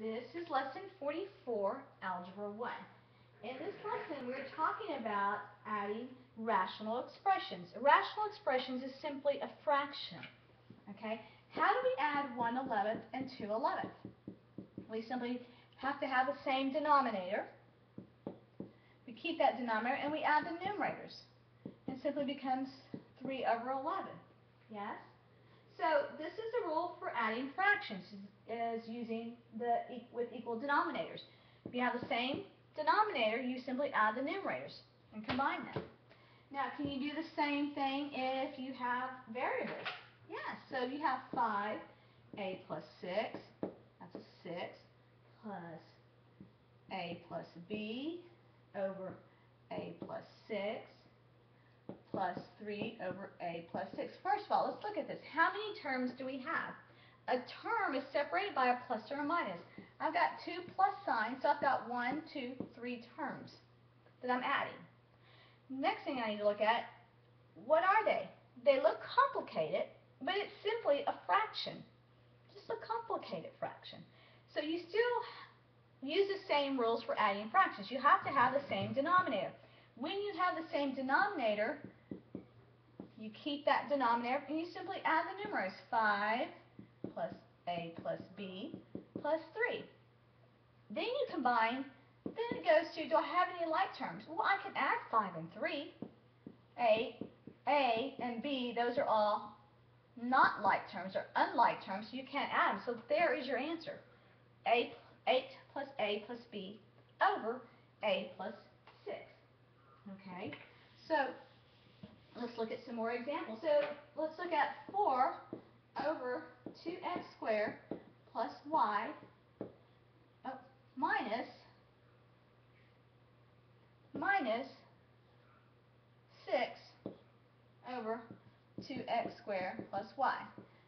This is lesson 44, Algebra 1. In this lesson, we're talking about adding rational expressions. Rational expressions is simply a fraction. Okay? How do we add 1/11 and 2/11? We simply have to have the same denominator. We keep that denominator and we add the numerators. It simply becomes 3/11. Yes? So this is the rule for adding fractions, is using with equal denominators. If you have the same denominator, you simply add the numerators and combine them. Now, can you do the same thing if you have variables? Yes, so you have 5a plus 6, that's a 6, plus a plus b over a plus 6, plus 3 over a plus 6. First of all, let's look at this. How many terms do we have? A term is separated by a plus or a minus. I've got two plus signs, so I've got 1, 2, 3 terms that I'm adding. Next thing I need to look at, what are they? They look complicated, but it's simply a fraction. Just a complicated fraction. So you still use the same rules for adding fractions. You have to have the same denominator. When you have the same denominator, you keep that denominator and you simply add the numerators. 5 plus a plus b plus 3. Then you combine. Then it goes to, do I have any like terms? Well, I can add 5 and 3. A and b, those are all not like terms or unlike terms, so you can't add them. So there is your answer. 8 plus a plus b over a plus 6. Okay, so let's look at some more examples. So let's look at 4 over 2x squared plus y minus 6 over 2x squared plus y.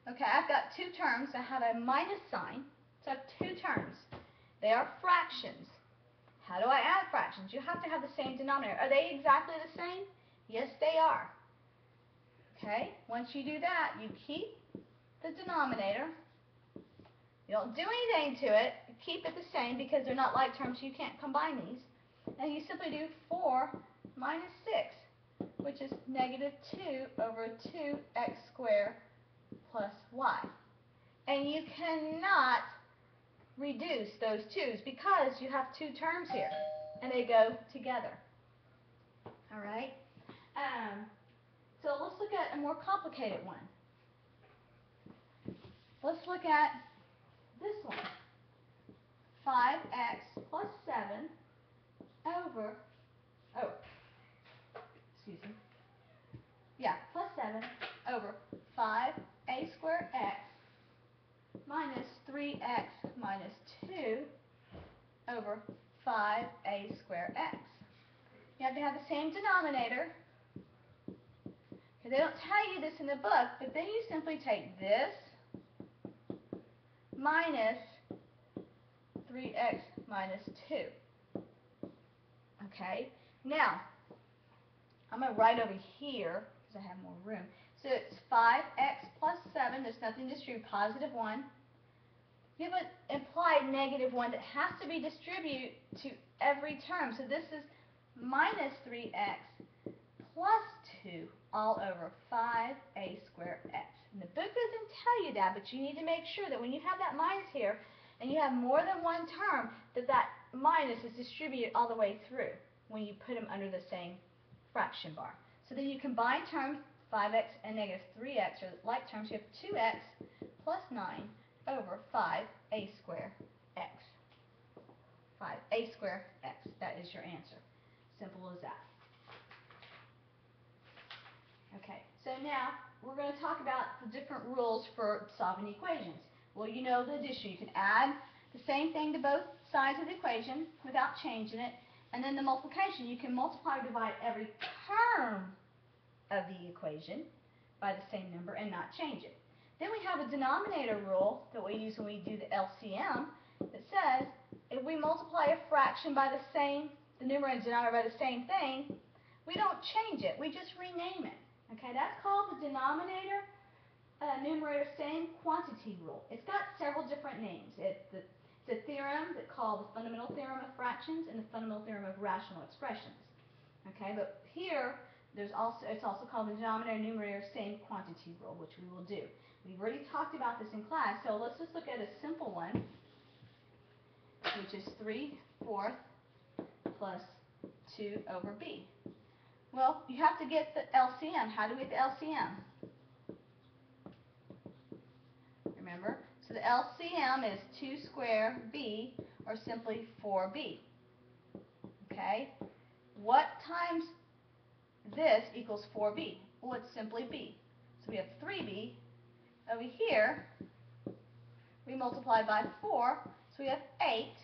Okay, I've got two terms that have a minus sign, so I have two terms. They are fractions. How do I add fractions? You have to have the same denominator. Are they exactly the same? Yes, they are. Okay, once you do that, you keep the denominator. You don't do anything to it. You keep it the same because they're not like terms, so you can't combine these. And you simply do 4 minus 6, which is negative 2 over 2x squared plus y. And you cannot reduce those 2's because you have two terms here, and they go together. All right? So let's look at a more complicated one. Let's look at this one. 5x plus 7 over, plus 7 over 5a squared x minus 3x minus 2 over 5a squared x. You have to have the same denominator. They don't tell you this in the book, but then you simply take this minus 3x minus 2. Okay? Now, I'm going to write over here because I have more room. So it's 5x plus 7. There's nothing to distribute. Positive 1. You have an implied negative 1 that has to be distributed to every term. So this is minus 3x plus 2 all over 5a squared x. And the book doesn't tell you that, but you need to make sure that when you have that minus here and you have more than one term, that minus is distributed all the way through when you put them under the same fraction bar. So then you combine terms, 5x and negative 3x are like terms. You have 2x plus 9 over 5a squared x. 5a squared x. That is your answer. Simple as that. Okay, so now we're going to talk about the different rules for solving equations. Well, you know the addition. You can add the same thing to both sides of the equation without changing it. And then the multiplication. You can multiply or divide every term of the equation by the same number and not change it. Then we have a denominator rule that we use when we do the LCM that says if we multiply a fraction by the numerator and denominator by the same thing, we don't change it. We just rename it. Okay, that's called the denominator numerator same quantity rule. It's got several different names. It's a theorem that's called the fundamental theorem of fractions and the fundamental theorem of rational expressions. Okay, but here it's also called the denominator numerator same quantity rule, which we will do. We've already talked about this in class, so let's just look at a simple one, which is 3/4 plus 2 over b. Well, you have to get the LCM. How do we get the LCM? Remember? So the LCM is 2 square b, or simply 4b. Okay? What times this equals 4b? Well, it's simply b. So we have 3b. Over here, we multiply by 4, so we have 8.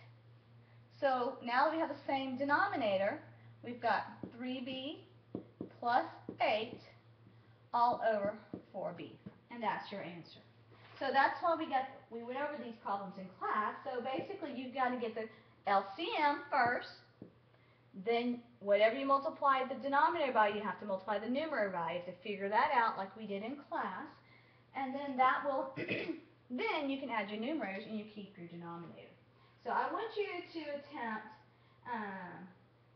So now that we have the same denominator, we've got 3b plus 8 all over 4b. And that's your answer. So that's why we went over these problems in class. So basically, you've got to get the LCM first. Then whatever you multiply the denominator by, you have to multiply the numerator by. You have to figure that out like we did in class. And then that will, then you can add your numerators and you keep your denominator. So I want you to attempt,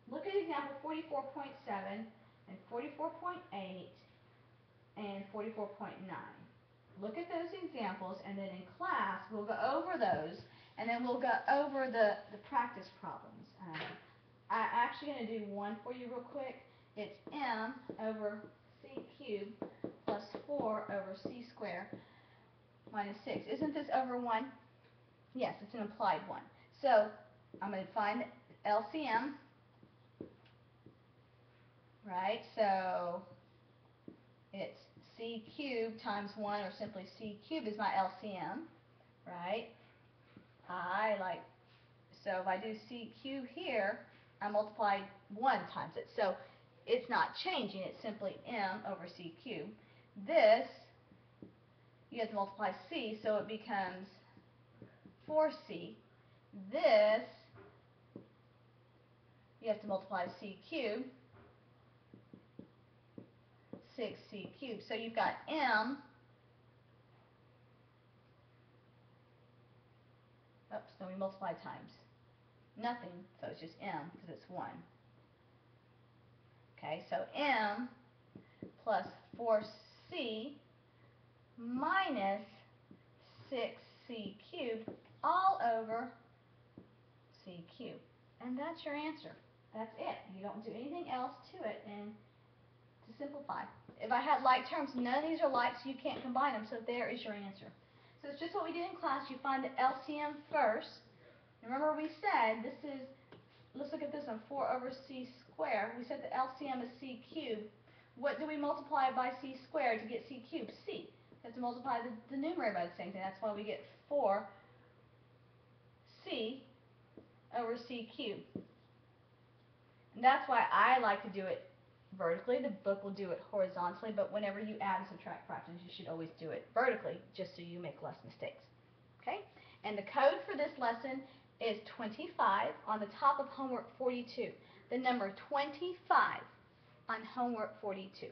look at example 44.7 and 44.8 and 44.9. Look at those examples, and then in class we'll go over those, and then we'll go over the practice problems. I'm actually going to do one for you real quick. It's m over c cubed plus 4 over c squared minus 6. Isn't this over 1? Yes, it's an implied 1. So I'm going to find LCM, right? So it's c cubed times 1, or simply c cubed is my LCM, right? So if I do c cubed here, I multiply 1 times it. So it's not changing, it's simply m over c cubed. This, you have to multiply c, so it becomes 4c. This, you have to multiply c cubed, 6c cubed. So you've got m, oops, no, we multiply times nothing, so it's just m, because it's 1. Okay, so m plus 4c minus 6c cubed all over c cubed. And that's your answer. That's it. You don't do anything else to it and to simplify. If I had like terms, none of these are like, so you can't combine them, so there is your answer. So it's just what we did in class. You find the LCM first. Remember we said this is, let's look at this one, 4 over c squared. We said the LCM is c cubed. What do we multiply by c squared to get c cubed? C. We have to multiply the numerator by the same thing. That's why we get 4c over c cubed. And that's why I like to do it vertically. The book will do it horizontally, but whenever you add and subtract fractions, you should always do it vertically, just so you make less mistakes. Okay? And the code for this lesson is 25 on the top of homework 42. The number 25 on homework 42.